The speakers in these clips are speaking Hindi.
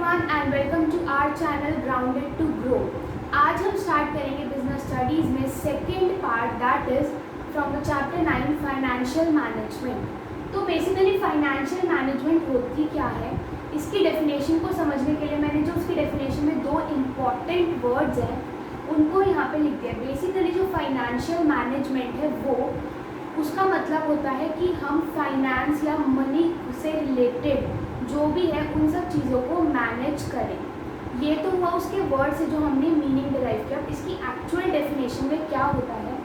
Everyone and welcome to our channel grounded to grow. आज हम स्टार्ट करेंगे बिजनेस स्टडीज़ में second part that is from the chapter 9 financial management. तो बेसिकली फाइनेंशियल मैनेजमेंट होती क्या है, इसकी डेफिनेशन को समझने के लिए मैंने जो उसकी डेफिनेशन में दो इम्पॉर्टेंट वर्ड्स हैं उनको यहाँ पे लिख दिया। बेसिकली जो फाइनेंशियल मैनेजमेंट है वो उसका मतलब होता है कि हम फाइनेंस या मनी से रिलेटेड जो भी है उन सब चीज़ों को मैनेज करें। ये तो हुआ उसके वर्ड से जो हमने मीनिंग डिराइव किया। इसकी एक्चुअल डेफिनेशन में क्या होता है,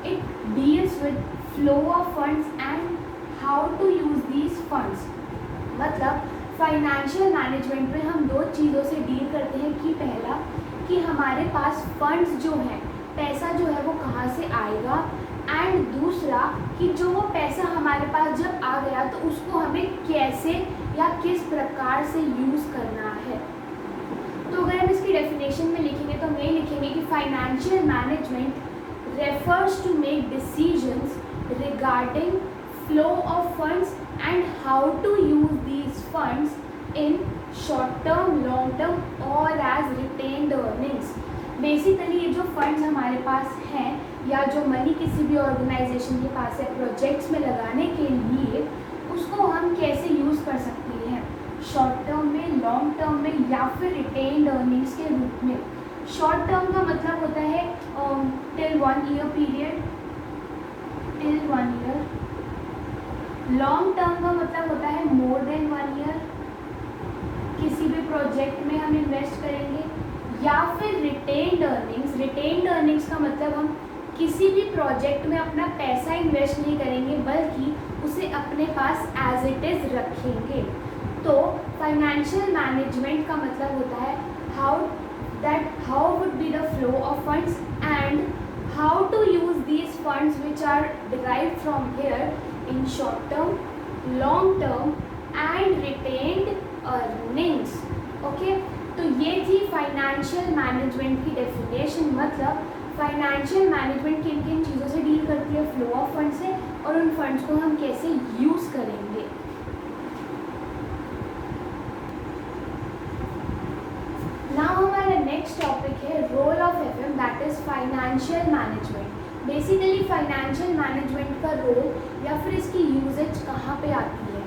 it deals with flow of funds and how to use these funds. मतलब फाइनेंशियल मैनेजमेंट में हम दो चीज़ों से डील करते हैं कि पहला कि हमारे पास फंड्स जो हैं, पैसा जो है वो कहाँ से आएगा, एंड दूसरा कि जो वो पैसा हमारे पास जब आ गया तो उसको हमें कैसे या किस प्रकार से यूज़ करना है। तो अगर हम इसकी डेफिनेशन में लिखेंगे तो हम ये लिखेंगे कि financial management refers to make decisions regarding flow of funds and how to use these funds in short term, long term और एज रिटेन्ड अर्निंग्स। बेसिकली ये जो फंड्स हमारे पास हैं या जो मनी किसी भी ऑर्गेनाइजेशन के पास है प्रोजेक्ट्स में लगाने के लिए, उसको हम कैसे यूज़ कर सकते हैं शॉर्ट टर्म में, लॉन्ग टर्म में या फिर रिटेन्ड अर्निंग्स के रूप में। शॉर्ट टर्म का मतलब होता है till 1 year period, till 1 year. Long term का मतलब होता है मोर देन 1 ईयर, किसी भी प्रोजेक्ट में हम इन्वेस्ट करेंगे। या फिर रिटेन्ड अर्निंग्स, रिटेन्ड अर्निंग्स का मतलब हम किसी भी प्रोजेक्ट में अपना पैसा इन्वेस्ट नहीं करेंगे बल्कि उसे अपने पास एज इट इज़ रखेंगे। तो फाइनेंशियल मैनेजमेंट का मतलब होता है how would be the flow of funds and how to use these funds which are derived from here in short term, long term and retained earnings. Okay, तो ये थी फाइनेंशियल मैनेजमेंट की डेफिनेशन। मतलब फाइनेंशियल मैनेजमेंट किन किन चीज़ों से डील करती है, फ्लो ऑफ फंड से, और उन फंड्स को हम कैसे यूज़ करेंगे। नाउ हमारा नेक्स्ट टॉपिक है role of FM that is financial management. Basically financial management का रोल या फिर इसकी यूजेज कहाँ पे आती है।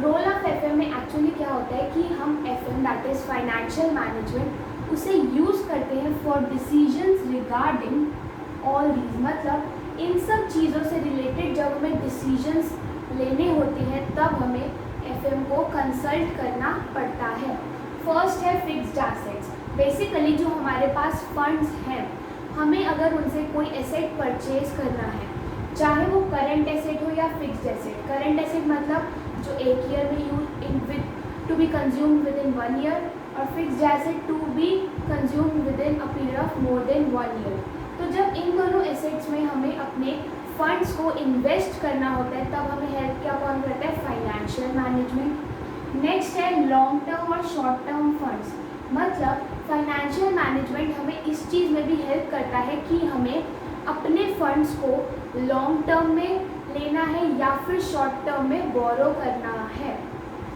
रोल ऑफ एफएम में एक्चुअली क्या होता है कि हम FM that is financial management उसे यूज़ करते हैं for decisions regarding all these. मतलब इन सब चीज़ों से रिलेटेड जब हमें डिसीजंस लेने होते हैं तब हमें एफएम को कंसल्ट करना पड़ता है। फर्स्ट है फिक्स्ड एसेट्स। बेसिकली जो हमारे पास फंड्स हैं, हमें अगर उनसे कोई एसेट परचेज करना है, चाहे वो करंट एसेट हो या फिक्स्ड एसेट। करंट एसेट मतलब जो 1 ईयर में use to be consumed within 1 year, और fixed asset to be consumed within a period of more than 1 year. तो जब इन दोनों एसेट्स में हमें अपने फंड्स को इन्वेस्ट करना होता है तब हमें हेल्प क्या कौन करता है, फाइनेंशियल मैनेजमेंट। नेक्स्ट है लॉन्ग टर्म और शॉर्ट टर्म फंड्स। मतलब फाइनेंशियल मैनेजमेंट हमें इस चीज़ में भी हेल्प करता है कि हमें अपने फंड्स को लॉन्ग टर्म में लेना है या फिर शॉर्ट टर्म में बोरो करना है।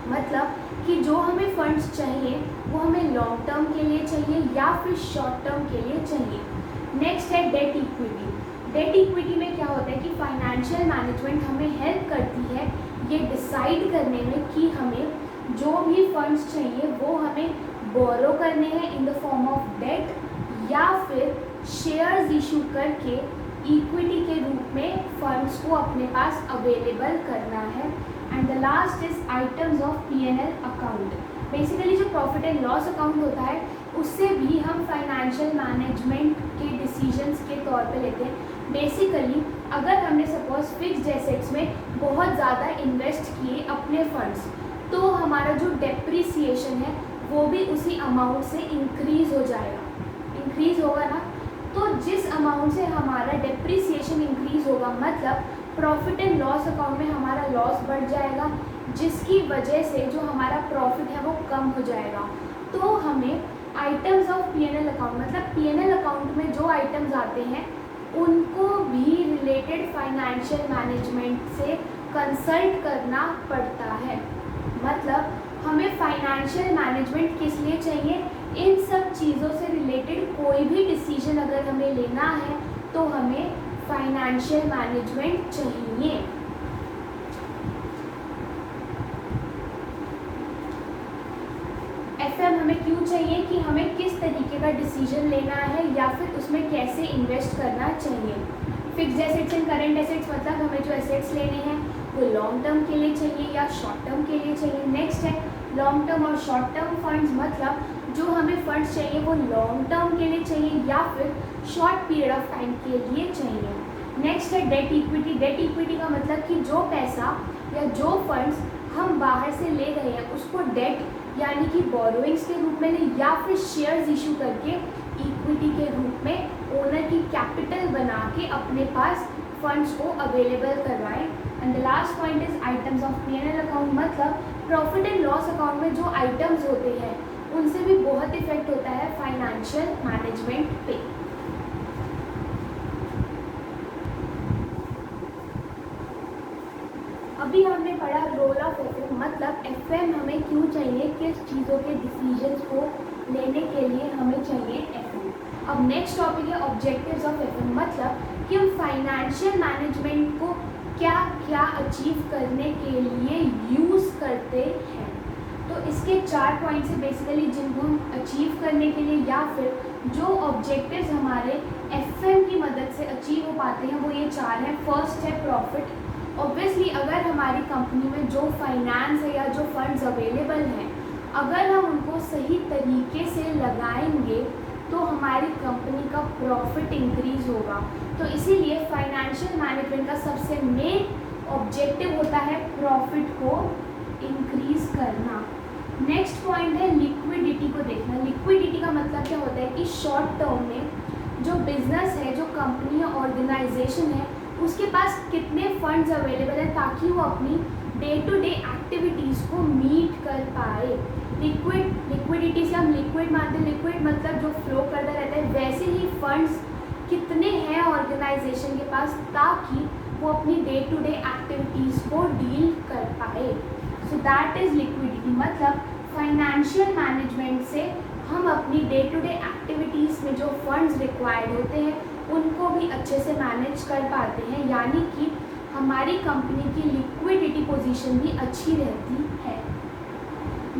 मतलब कि जो हमें फंड्स चाहिए वो हमें लॉन्ग टर्म के लिए चाहिए या फिर शॉर्ट टर्म के लिए चाहिए। नेक्स्ट है डेट इक्विटी। डेट इक्विटी में क्या होता है कि फाइनेंशियल मैनेजमेंट हमें हेल्प करती है ये डिसाइड करने में कि हमें जो भी फंड्स चाहिए वो हमें बोरो करने हैं in the form of debt या फिर शेयर्स इशू करके इक्विटी के रूप में फंड्स को अपने पास अवेलेबल करना है। And the last is items of P&L account. Basically जो प्रॉफिट एंड लॉस अकाउंट होता है उससे भी हम फाइनेंशियल मैनेजमेंट के डिसीजंस के तौर पे लेते हैं। बेसिकली अगर हमने सपोज फिक्स्ड एसेट्स में बहुत ज़्यादा इन्वेस्ट किए अपने फंड्स, तो हमारा जो डेप्रिसिएशन है वो भी उसी अमाउंट से इंक्रीज़ हो जाएगा, इंक्रीज़ होगा ना। तो जिस अमाउंट से हमारा डेप्रिसिएशन इंक्रीज़ होगा मतलब प्रॉफिट एंड लॉस अकाउंट में हमारा लॉस बढ़ जाएगा, जिसकी वजह से जो हमारा प्रॉफिट है वो कम हो जाएगा। तो हमें आइटम्स ऑफ P&L अकाउंट मतलब P&L अकाउंट में जो आइटम्स आते हैं उनको भी रिलेटेड फाइनेंशियल मैनेजमेंट से कंसल्ट करना पड़ता है। मतलब हमें फाइनेंशियल मैनेजमेंट किस लिए चाहिए? इन सब चीज़ों से रिलेटेड कोई भी डिसीजन अगर हमें लेना है तो हमें फाइनेंशियल मैनेजमेंट चाहिए। एफएम हमें क्यों चाहिए? कि हमें किस तरीके का डिसीजन लेना है या फिर उसमें कैसे इन्वेस्ट करना चाहिए। Fixed assets and current assets मतलब हमें जो एसेट्स लेने हैं वो लॉन्ग टर्म के लिए चाहिए या शॉर्ट टर्म के लिए चाहिए। नेक्स्ट है लॉन्ग टर्म और शॉर्ट टर्म फंड्स मतलब जो हमें फंड्स चाहिए वो लॉन्ग टर्म के लिए चाहिए या फिर शॉर्ट पीरियड ऑफ टाइम के लिए चाहिए। नेक्स्ट है डेट इक्विटी। डेट इक्विटी का मतलब कि जो पैसा या जो फंड्स हम बाहर से ले रहे हैं उसको डेट यानी कि बोरोइंग्स के रूप में लें या फिर शेयर्स इशू करके इक्विटी के रूप में ओनर की कैपिटल बना के अपने पास फंड्स को अवेलेबल करवाएं। And the last point is items of P&L account मतलब प्रॉफिट एंड लॉस अकाउंट में जो आइटम्स होते हैं उनसे भी बहुत इफेक्ट होता है फाइनेंशियल मैनेजमेंट पे। अभी हमने पढ़ा रोल ऑफ एफएम मतलब एफएम हमें क्यों चाहिए, किस चीज़ों के डिसीजंस को लेने के लिए हमें चाहिए एफएम। अब नेक्स्ट टॉपिक है ऑब्जेक्टिव्स ऑफ एफएम मतलब कि हम फाइनेंशियल मैनेजमेंट को क्या क्या अचीव करने के लिए यूज़ करते हैं। तो इसके 4 पॉइंट्स हैं बेसिकली जिनको हम अचीव करने के लिए या फिर जो ऑब्जेक्टिव्स हमारे एफएम की मदद से अचीव हो पाते हैं वो ये 4 हैं। फर्स्ट है प्रॉफिट। ऑब्वियसली अगर हमारी कंपनी में जो फाइनेंस है या जो फंड्स अवेलेबल हैं अगर हम उनको सही तरीके से लगाएंगे तो हमारी कंपनी का प्रॉफिट इंक्रीज होगा। तो इसीलिए फाइनेंशियल मैनेजमेंट का सबसे मेन ऑब्जेक्टिव होता है प्रॉफिट को इंक्रीज करना। नेक्स्ट पॉइंट है लिक्विडिटी को देखना। लिक्विडिटी का मतलब क्या होता है कि शॉर्ट टर्म में जो बिजनेस है, जो कंपनी या ऑर्गेनाइजेशन है उसके पास कितने फंड्स अवेलेबल हैं ताकि वो अपनी डे टू डे एक्टिविटीज़ को मीट कर पाए। लिक्विडिटी से हम लिक्विड मानते हैं, लिक्विड मतलब जो फ्लो करता रहता है, वैसे ही फंड्स कितने हैं ऑर्गेनाइजेशन के पास ताकि वो अपनी डे टू डे एक्टिविटीज़ को डील कर पाए। सो दैट इज़ लिक्विडिटी मतलब फाइनेंशियल मैनेजमेंट से हम अपनी डे टू डे एक्टिविटीज़ में जो फंड्स रिक्वायर्ड होते हैं उनको भी अच्छे से मैनेज कर पाते हैं, यानी कि हमारी कंपनी की लिक्विडिटी पोजीशन भी अच्छी रहती है।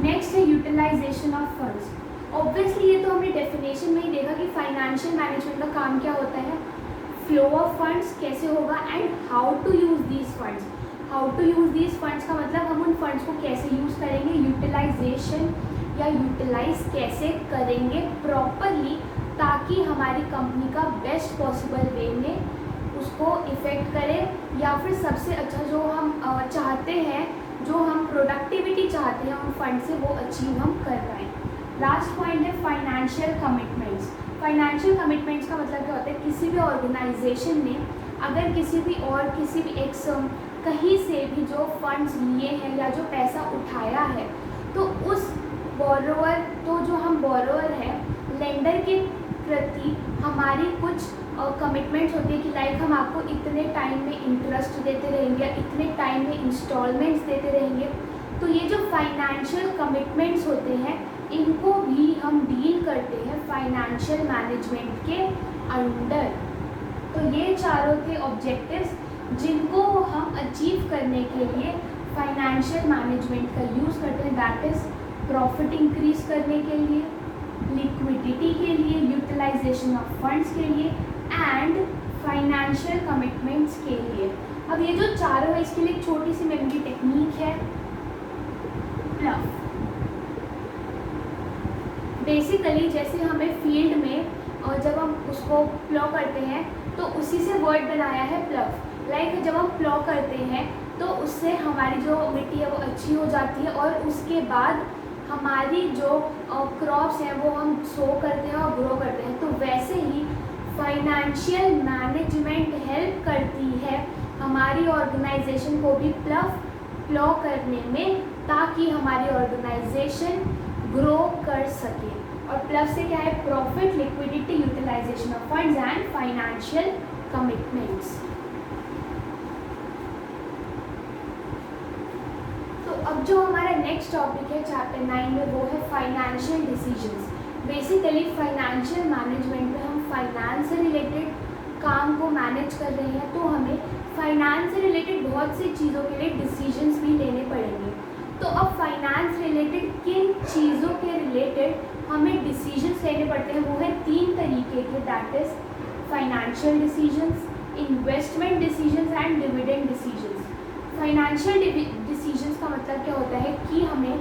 नेक्स्ट है यूटिलाइजेशन ऑफ फंड्स। ऑब्वियसली ये तो हमने डेफिनेशन में ही देखा कि फाइनेंशियल मैनेजमेंट का काम क्या होता है, फ्लो ऑफ फंड्स कैसे होगा and how to use these funds. How to use these funds का मतलब हम उन फंड्स को कैसे यूज़ करेंगे, यूटिलाइजेशन या यूटिलाइज कैसे करेंगे प्रॉपरली ताकि हमारी कंपनी का बेस्ट पॉसिबल वे में उसको इफ़ेक्ट करें या फिर सबसे अच्छा जो हम चाहते हैं, जो हम प्रोडक्टिविटी चाहते हैं उन फंड से वो अचीव हम कर पाएँ। लास्ट पॉइंट है फाइनेंशियल कमिटमेंट्स। फाइनेंशियल कमिटमेंट्स का मतलब क्या होता है, किसी भी ऑर्गेनाइजेशन ने अगर किसी भी एक कहीं से भी जो फंड्स लिए हैं या जो पैसा उठाया है तो उस बोरोवर, तो जो हम बोरोवर हैं लेंडर के प्रति हमारी कुछ कमिटमेंट्स होती है कि लाइक हम आपको इतने टाइम में इंटरेस्ट देते रहेंगे या इतने टाइम में इंस्टॉलमेंट्स देते रहेंगे। तो ये जो फाइनेंशियल कमिटमेंट्स होते हैं इनको भी हम डील करते हैं फाइनेंशियल मैनेजमेंट के अंडर। तो ये चारों थे ऑब्जेक्टिव्स जिनको हम अचीव करने के लिए फाइनेंशियल मैनेजमेंट का यूज़ करते हैं। दैट इज़ प्रॉफिट इंक्रीज करने के लिए, लिक्विडिटी के लिए, यूटिलाइजेशन ऑफ फंड्स के लिए एंड फाइनेंशियल कमिटमेंट्स के लिए। अब ये जो चारों है इसके लिए एक छोटी सी मेमोरी टेक्निक है प्लफ। बेसिकली जैसे हमें फील्ड में और जब हम उसको प्लॉ करते हैं तो उसी से वर्ड बनाया है प्लफ। लाइक जब हम प्लॉ करते हैं तो उससे हमारी जो मिट्टी है वो अच्छी हो जाती है और उसके बाद हमारी जो क्रॉप्स हैं वो हम सो करते हैं और ग्रो करते हैं। तो वैसे ही फाइनेंशियल मैनेजमेंट हेल्प करती है हमारी ऑर्गेनाइजेशन को भी प्लॉ करने में ताकि हमारी ऑर्गेनाइजेशन ग्रो कर सके। और प्लस से क्या है, profit, liquidity, utilization of funds and financial commitments. तो अब जो हमारा नेक्स्ट टॉपिक है चैप्टर 9 में वो है financial decisions. Basically financial management में हम फाइनेंस से रिलेटेड काम को मैनेज कर रहे हैं, तो हमें फाइनेंस से रिलेटेड बहुत सी चीज़ों के लिए डिसीजंस भी लेने पड़ेंगे। तो अब फाइनेंस रिलेटेड किन चीज़ों के रिलेटेड हमें डिसीजंस लेने पड़ते हैं, वो है 3 तरीके के, that is financial decisions, investment decisions and dividend decisions. Financial decisions का मतलब क्या होता है कि हमें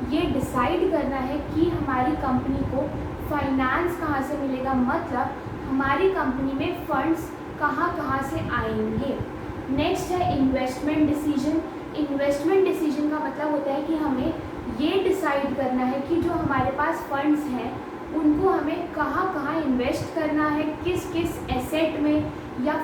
ये डिसाइड करना है कि हमारी कंपनी को फाइनेंस कहाँ से मिलेगा, मतलब हमारी कंपनी में फंड्स कहाँ कहाँ से आएंगे। नेक्स्ट है इन्वेस्टमेंट डिसीजन। इन्वेस्टमेंट डिसीजन का मतलब होता है कि हमें ये डिसाइड करना है कि जो हमारे पास फंड्स हैं उनको हमें कहाँ कहाँ इन्वेस्ट करना है, किस किस एसेट में या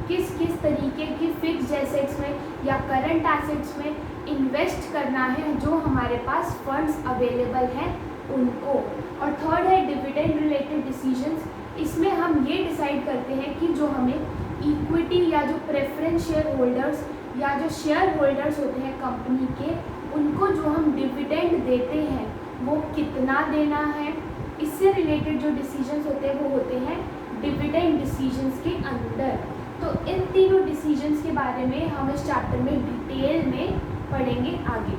किस किस तरीके की फिक्स्ड एसेट्स में या करंट एसेट्स में इन्वेस्ट करना है जो हमारे पास फंड्स अवेलेबल हैं उनको। और थर्ड है डिविडेंड रिलेटेड डिसीजंस। इसमें हम ये डिसाइड करते हैं कि जो हमें इक्विटी या जो प्रेफरेंस शेयर होल्डर्स या जो शेयर होल्डर्स होते हैं कंपनी के, उनको जो हम डिविडेंड देते हैं वो कितना देना है। इससे रिलेटेड जो डिसीजंस होते हैं वो होते हैं डिविडेंड डिसीजंस के अंदर। तो इन तीनों डिसीजंस के बारे में हम इस चैप्टर में डिटेल में पढ़ेंगे आगे।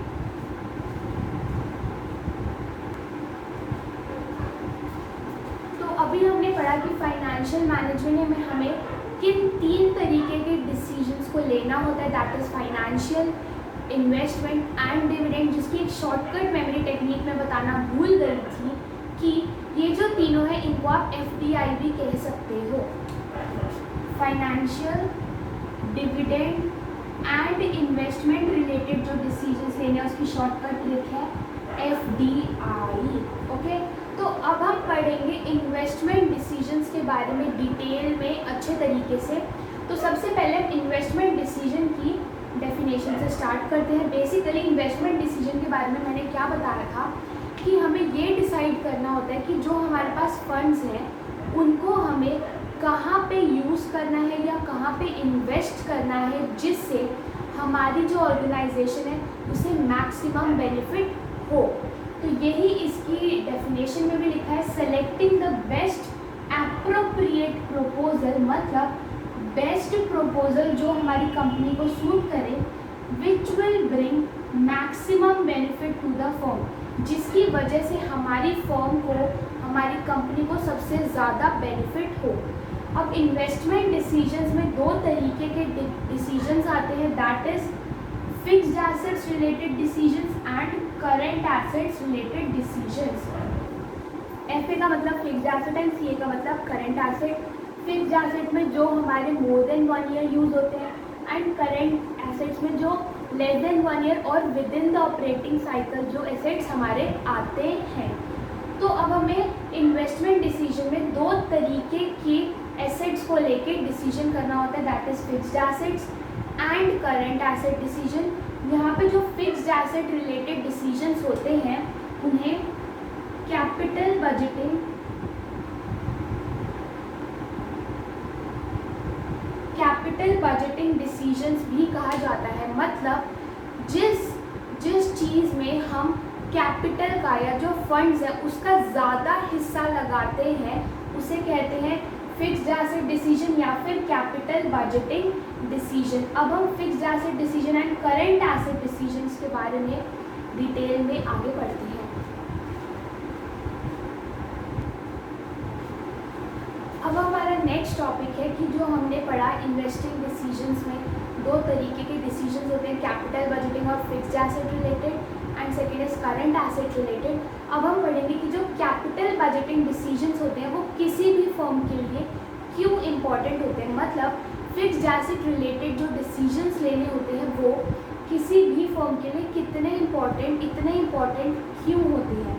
तो अभी हमने पढ़ा कि फाइनेंशियल मैनेजमेंट में हमें किन 3 तरीके के डिसीजंस को लेना होता है, that is financial, investment and dividend, जिसकी एक शॉर्टकट मेमोरी टेक्निक में बताना भूल गई थी कि ये जो तीनों हैं इनको आप FDI भी कह सकते हो। Financial, dividend and investment related जो डिसीजंस लेने हैं उसकी शॉर्टकट ट्रिक है FDI। ओके, तो अब हम पढ़ेंगे इन्वेस्टमेंट डिसीजंस के बारे में डिटेल में अच्छे तरीके से। तो सबसे पहले इन्वेस्टमेंट डिसीजन की डेफिनेशन से स्टार्ट करते हैं। बेसिकली इन्वेस्टमेंट डिसीजन के बारे में मैंने क्या बताया था कि हमें ये डिसाइड करना होता है कि जो हमारे पास फंड्स हैं उनको हमें कहाँ पे यूज़ करना है या कहाँ पे इन्वेस्ट करना है जिससे हमारी जो ऑर्गेनाइजेशन है उसे मैक्सिमम बेनिफिट हो। तो यही इसकी डेफिनेशन में भी लिखा है, selecting the best appropriate proposal, मतलब बेस्ट प्रपोजल जो हमारी कंपनी को सूट करे, which will bring maximum benefit to the firm, जिसकी वजह से हमारी फर्म को, हमारी कंपनी को सबसे ज़्यादा बेनिफिट हो। अब इन्वेस्टमेंट डिसीजंस में 2 तरीके के डिसीजंस आते हैं, that is fixed assets related decisions and current assets related decisions. FA का मतलब फिक्स्ड एसेट एंड CA का मतलब करंट एसेट। फिक्स्ड एसेट में जो हमारे मोर देन 1 ईयर यूज़ होते हैं एंड करंट एसेट्स में जो लेस देन 1 ईयर और with in the operating cycle जो एसेट्स हमारे आते हैं। तो अब हमें इन्वेस्टमेंट डिसीजन में 2 तरीके की एसेट्स को लेके डिसीजन करना होता है, that is fixed assets and current asset decision. यहाँ पे जो फिक्स्ड एसेट रिलेटेड डिसीजंस होते हैं उन्हें कैपिटल बजटिंग, डिसीजंस भी कहा जाता है। मतलब जिस चीज़ में हम कैपिटल का या जो फंड्स है उसका ज़्यादा हिस्सा लगाते हैं उसे कहते हैं फिक्स्ड एसेट डिसीजन या फिर कैपिटल बजटिंग डिसीजन। अब हम fixed asset decision and current asset decisions के बारे में डिटेल में आगे बढ़ते हैं। अब हमारा नेक्स्ट टॉपिक है कि जो हमने पढ़ा इन्वेस्टिंग डिसीजंस में 2 तरीके के डिसीजंस होते हैं, कैपिटल बजटिंग और fixed asset related and second is current asset related. अब हम पढ़ेंगे कि जो कैपिटल बजटिंग डिसीजंस होते हैं वो किसी भी फर्म के लिए क्यों इम्पॉर्टेंट होते हैं, मतलब फिक्स्ड एसेट रिलेटेड जो डिसीजंस लेने होते हैं वो किसी भी फर्म के लिए इतने इम्पॉर्टेंट क्यों होते हैं।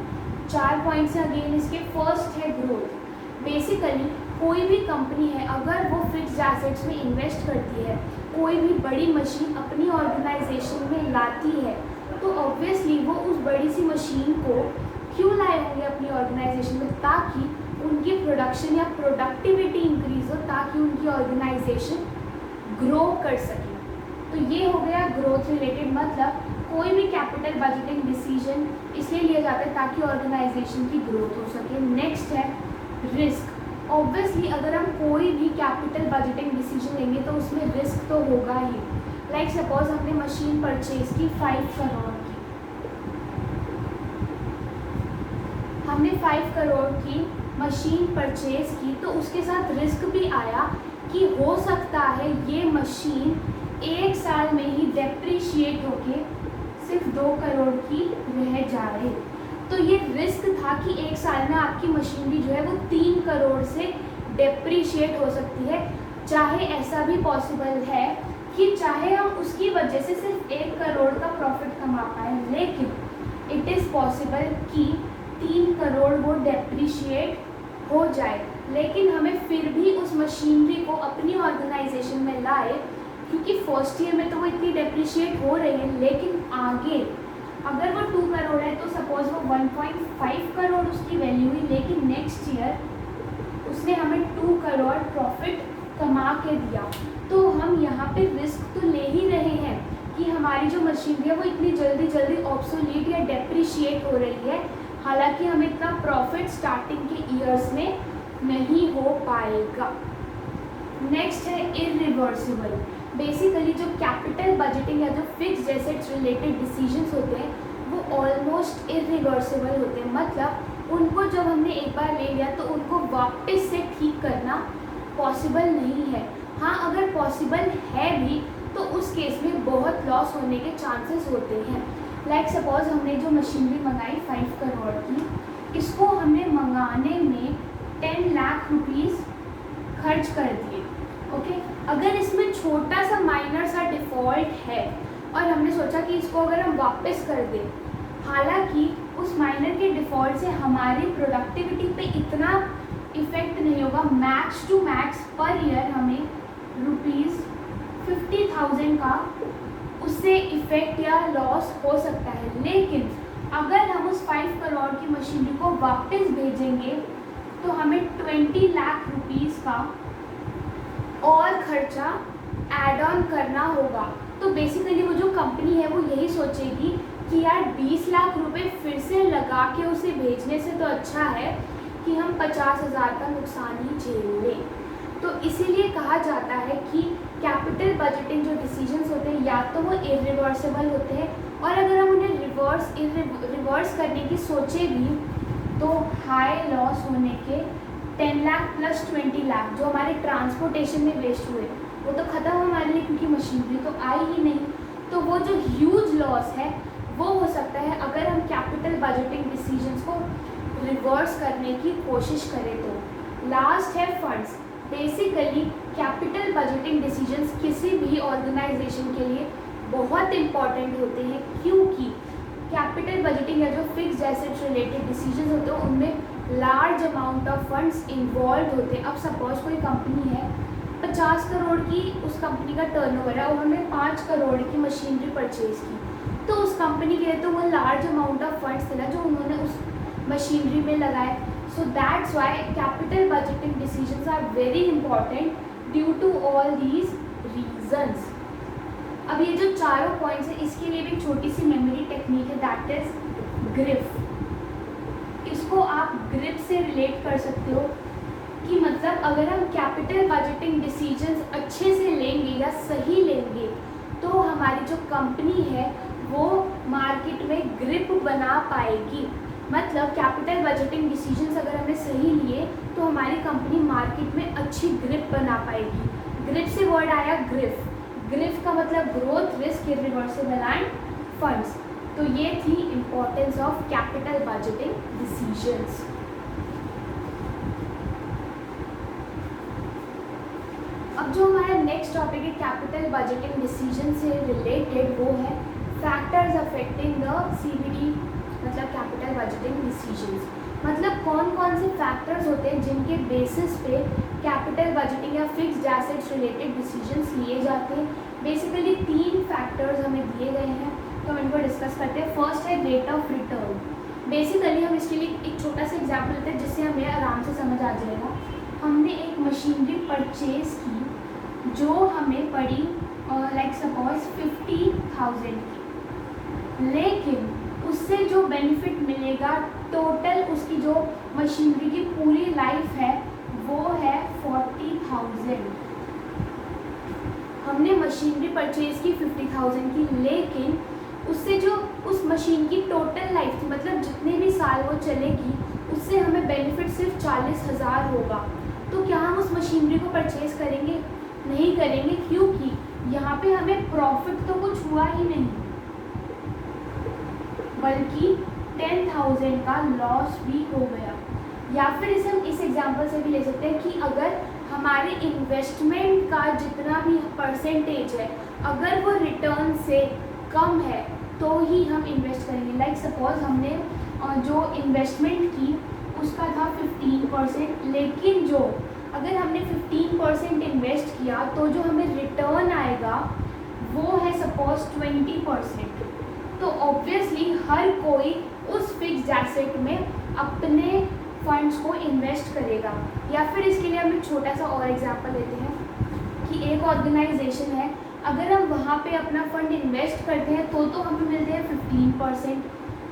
4 पॉइंट्स हैं अगेन इसके। फर्स्ट है ग्रोथ। बेसिकली कोई भी कंपनी है अगर वो फिक्स्ड एसेट्स में इन्वेस्ट करती है, कोई भी बड़ी मशीन अपनी ऑर्गेनाइजेशन में लाती है, तो ऑब्वियसली वो उस बड़ी सी मशीन को क्यों लाए होंगे अपनी ऑर्गेनाइजेशन में, ताकि उनकी प्रोडक्शन या प्रोडक्टिविटी इंक्रीज हो, ताकि उनकी ऑर्गेनाइजेशन ग्रो कर सके। तो ये हो गया ग्रोथ रिलेटेड, मतलब कोई भी कैपिटल बजटिंग डिसीजन इसलिए लिया जाता है ताकि ऑर्गेनाइजेशन की ग्रोथ हो सके। नेक्स्ट है रिस्क। ऑब्वियसली अगर हम कोई भी कैपिटल बजटिंग डिसीजन लेंगे तो उसमें रिस्क तो होगा ही। लाइक सपोज हमने मशीन परचेज की 5 करोड़ की, हमने 5 करोड़ की मशीन परचेज की, तो उसके साथ रिस्क भी आया कि हो सकता है ये मशीन 1 साल में ही डेप्रिशिएट होके सिर्फ 2 करोड़ की रह जाए। तो ये रिस्क था कि 1 साल में आपकी मशीनरी जो है वो 3 करोड़ से डेप्रिशिएट हो सकती है। चाहे ऐसा भी पॉसिबल है कि चाहे हम उसकी वजह से सिर्फ 1 करोड़ का प्रॉफिट कमा पाए, लेकिन इट इज़ पॉसिबल कि 3 करोड़ वो डेप्रिशिएट हो जाए, लेकिन हमें फिर भी उस मशीनरी को अपनी ऑर्गेनाइजेशन में लाए, क्योंकि फर्स्ट ईयर में तो वो इतनी डेप्रिशिएट हो रही है, लेकिन आगे अगर वो 2 करोड़ है तो सपोज वो 1.5 करोड़ उसकी वैल्यू हुई, लेकिन नेक्स्ट ईयर उसने हमें 2 करोड़ प्रॉफिट कमा के दिया। तो हम यहाँ पे रिस्क तो ले ही रहे हैं कि हमारी जो मशीनरी है वो इतनी जल्दी ऑब्सोलीट या डेप्रिशिएट हो रही है, हालांकि हमें इतना प्रॉफिट स्टार्टिंग के ईयर्स में नहीं हो पाएगा। नेक्स्ट है इरिवर्सिबल। बेसिकली जो कैपिटल बजटिंग या जो फिक्स्ड एसेट्स रिलेटेड डिसीजंस होते हैं वो ऑलमोस्ट इरिवर्सिबल होते हैं, मतलब उनको जब हमने एक बार ले लिया तो उनको वापस से ठीक करना पॉसिबल नहीं है। हाँ, अगर पॉसिबल है भी तो उस केस में बहुत लॉस होने के चांसेस होते हैं। लाइक सपोज हमने जो मशीनरी मंगाई 5 करोड़ की, इसको हमने मंगाने में 10 लाख रुपीज़ खर्च कर दिए। ओके, अगर इसमें छोटा सा माइनर सा डिफ़ॉल्ट है और हमने सोचा कि इसको अगर हम वापस कर दें, हालांकि उस माइनर के डिफ़ॉल्ट से हमारी प्रोडक्टिविटी पे इतना इफ़ेक्ट नहीं होगा। Max to max per year हमें ₹50,000 का उससे इफ़ेक्ट या लॉस हो सकता है, लेकिन अगर हम उस 5 करोड़ की मशीनरी को वापस भेजेंगे तो हमें 20 लाख रुपीज़ का और खर्चा ऐड ऑन करना होगा। तो बेसिकली वो जो कंपनी है वो यही सोचेगी कि यार 20 लाख रुपए फिर से लगा के उसे भेजने से तो अच्छा है कि हम 50,000 का नुकसान ही झेल लें। तो इसीलिए कहा जाता है कि कैपिटल बजटिंग जो डिसीजंस होते हैं या तो वो इरिवर्सिबल होते हैं, और अगर हम उन्हें रिवर्स करने की सोचे भी तो हाई लॉस होने के 10 लाख प्लस 20 लाख जो हमारे ट्रांसपोर्टेशन में वेस्ट हुए वो तो ख़त्म हमारे लिए, क्योंकि मशीनरी तो आई ही नहीं। तो वो जो ह्यूज लॉस है वो हो सकता है अगर हम कैपिटल बजटिंग डिसीजंस को रिवर्स करने की कोशिश करें तो। लास्ट है funds. Basically capital budgeting decisions किसी भी ऑर्गेनाइजेशन के लिए बहुत इम्पॉर्टेंट होते हैं, क्योंकि कैपिटल बजटिंग या जो फिक्स्ड एसेट्स रिलेटेड डिसीजंस होते हैं उनमें large amount of funds involve होते हैं। अब सपोज कोई कंपनी है, 50 करोड़ की उस कंपनी का टर्नओवर है और उन्होंने 5 करोड़ की मशीनरी परचेज की, तो उस कंपनी के लिए तो वो लार्ज अमाउंट ऑफ फंड्स थे जो उन्होंने उस मशीनरी में लगाए। So that's why capital budgeting decisions are very important due to all these reasons. अब ये जो चारों पॉइंट्स हैं इसके लिए भी छोटी सी मेमोरी टेक्निक है, दैट इज ग्रिफ। इसको आप ग्रिप से रिलेट कर सकते हो कि मतलब अगर हम कैपिटल बजटिंग डिसीजंस अच्छे से लेंगे या सही लेंगे तो हमारी जो कंपनी है वो मार्केट में ग्रिप बना पाएगी। मतलब कैपिटल बजटिंग डिसीजंस अगर हमने सही लिए तो हमारी कंपनी मार्केट में अच्छी ग्रिप बना पाएगी। ग्रिप से वर्ड आया ग्रिफ। ग्रिफ का मतलब growth, risk, irreversible end funds. तो ये थी importance of capital budgeting decisions. अब जो हमारा नेक्स्ट टॉपिक है कैपिटल बजटिंग डिसीजन से रिलेटेड वो है फैक्टर्स अफेक्टिंग द सीबीडी मतलब कैपिटल बजटिंग डिसीजंस। मतलब कौन कौन से फैक्टर्स होते हैं जिनके बेसिस पे कैपिटल बजटिंग या फिक्स्ड एसेट्स रिलेटेड डिसीजंस लिए जाते हैं। बेसिकली 3 फैक्टर्स हमें दिए गए हैं तो हम इनको डिस्कस करते हैं। फर्स्ट है रेट ऑफ रिटर्न। बेसिकली हम इसके लिए एक छोटा सा एग्जाम्पल लेते हैं जिससे हमें आराम से समझ आ जाएगा। हमने एक मशीनरी परचेज की जो हमें पड़ी लाइक सपोज 50,000 की, लेकिन उससे जो बेनिफिट मिलेगा टोटल उसकी जो मशीनरी की पूरी लाइफ है वो है 40,000। हमने मशीनरी परचेज की 50,000 की, लेकिन उससे जो उस मशीन की टोटल लाइफ थी, मतलब जितने भी साल वो चलेगी, उससे हमें बेनिफिट सिर्फ 40,000 होगा। तो क्या हम उस मशीनरी को परचेज करेंगे? नहीं करेंगे, क्योंकि यहाँ पे हमें प्रॉफिट तो कुछ हुआ ही नहीं, बल्कि 10,000 का लॉस भी हो गया। या फिर इसे हम इस एग्जांपल से भी ले सकते हैं कि अगर हमारे इन्वेस्टमेंट का जितना भी परसेंटेज है, अगर वो रिटर्न से कम है तो ही हम इन्वेस्ट करेंगे। लाइक सपोज हमने जो इन्वेस्टमेंट की उसका था 15%, लेकिन जो अगर हमने 15% इन्वेस्ट किया तो जो हमें रिटर्न आएगा वो है सपोज 20%। तो ऑब्वियसली हर कोई उस फिक्स्ड एसेट में अपने फंड्स को इन्वेस्ट करेगा। या फिर इसके लिए हम एक छोटा सा और एग्जांपल लेते हैं कि एक ऑर्गेनाइजेशन है, अगर हम वहाँ पे अपना फंड इन्वेस्ट करते हैं तो हमें मिलते हैं 15%,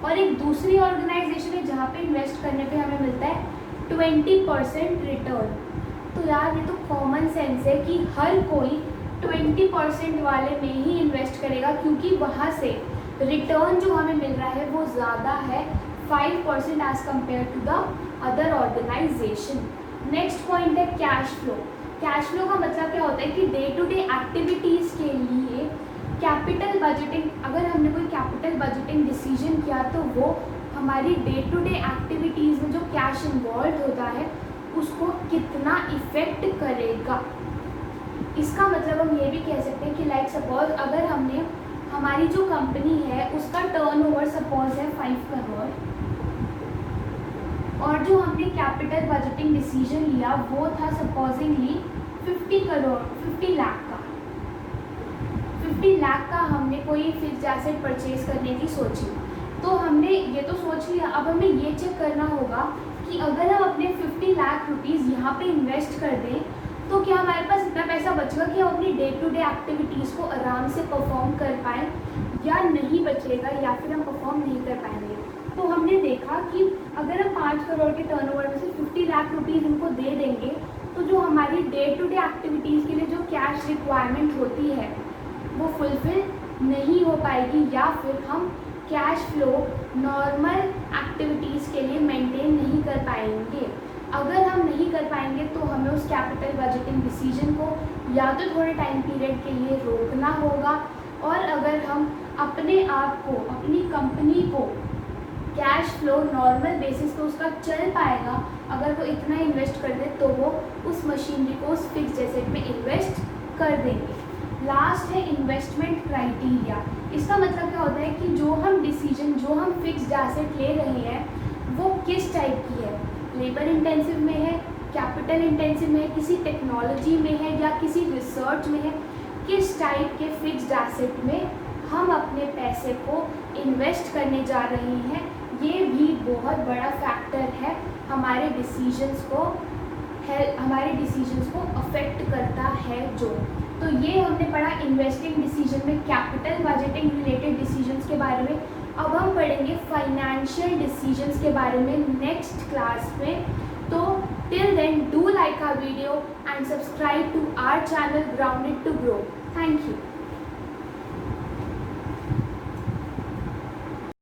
और एक दूसरी ऑर्गेनाइजेशन है जहाँ पे इन्वेस्ट करने पे हमें मिलता है 20% रिटर्न। तो यार ये तो कॉमन सेंस है कि हर कोई 20% वाले में ही इन्वेस्ट करेगा, क्योंकि वहाँ से रिटर्न जो हमें मिल रहा है वो ज़्यादा है 5% as compare to the other organization. Next point है कैश फ्लो। कैश फ्लो का मतलब क्या होता है कि डे टू डे एक्टिविटीज़ के लिए कैपिटल बजटिंग, अगर हमने कोई कैपिटल बजटिंग डिसीजन किया तो वो हमारी डे टू डे एक्टिविटीज़ में जो कैश इन्वॉल्व होता है उसको कितना इफ़ेक्ट करेगा। इसका मतलब हम ये भी कह सकते हैं कि लाइक सपोज अगर हमने हमारी जो कंपनी है उसका टर्नओवर सपोज है 5 करोड़, और जो हमने कैपिटल बजटिंग डिसीजन लिया वो था सपोजिंगली 50 लाख का। 50 लाख का हमने कोई फिक्स्ड एसेट परचेज करने की सोची, तो हमने ये तो सोच लिया। अब हमें ये चेक करना होगा कि अगर हम अपने 50 लाख रुपीज़ यहाँ पे इन्वेस्ट कर दें तो क्या हमारे पास इतना पैसा बचेगा कि हम अपनी डे टू डे एक्टिविटीज़ को आराम से परफॉर्म कर पाएँ, या नहीं बचेगा, या फिर हम परफॉर्म नहीं कर पाएंगे। तो हमने देखा कि अगर हम 5 करोड़ के टर्नओवर में से 50 लाख रुपीज़ इनको दे देंगे तो जो हमारी डे टू डे एक्टिविटीज़ के लिए जो कैश रिक्वायरमेंट होती है वो फुलफिल नहीं हो पाएगी, या फिर हम कैश फ्लो नॉर्मल एक्टिविटीज़ के लिए मेंटेन नहीं कर पाएंगे। अगर हम नहीं कर पाएंगे तो हमें उस कैपिटल बजटिंग डिसीजन को या तो थोड़े टाइम पीरियड के लिए रोकना होगा, और अगर हम अपने आप को, अपनी कंपनी को कैश फ्लो नॉर्मल बेसिस पे उसका चल पाएगा, अगर वो इतना इन्वेस्ट कर दे तो वो उस मशीनरी को उस फिक्स्ड एसेट में इन्वेस्ट कर देंगे। लास्ट है इन्वेस्टमेंट क्राइटेरिया। इसका मतलब क्या होता है कि जो हम डिसीजन, जो हम फिक्स्ड एसेट ले रहे हैं वो किस टाइप की है, लेबर इंटेंसिव में है, कैपिटल इंटेंसिव में है, किसी टेक्नोलॉजी में है, या किसी रिसर्च में है, किस टाइप के फिक्स्ड एसेट में हम अपने पैसे को इन्वेस्ट करने जा रहे हैं, ये भी बहुत बड़ा फैक्टर है हमारे डिसीजंस को अफेक्ट करता है जो। तो ये हमने पढ़ा इन्वेस्टिंग डिसीजन में कैपिटल बजटिंग रिलेटेड डिसीजंस के बारे में। अब हम पढ़ेंगे फाइनेंशियल डिसीजंस के बारे में नेक्स्ट क्लास में। तो till then do like our video and subscribe to our channel grounded to grow. Thank you.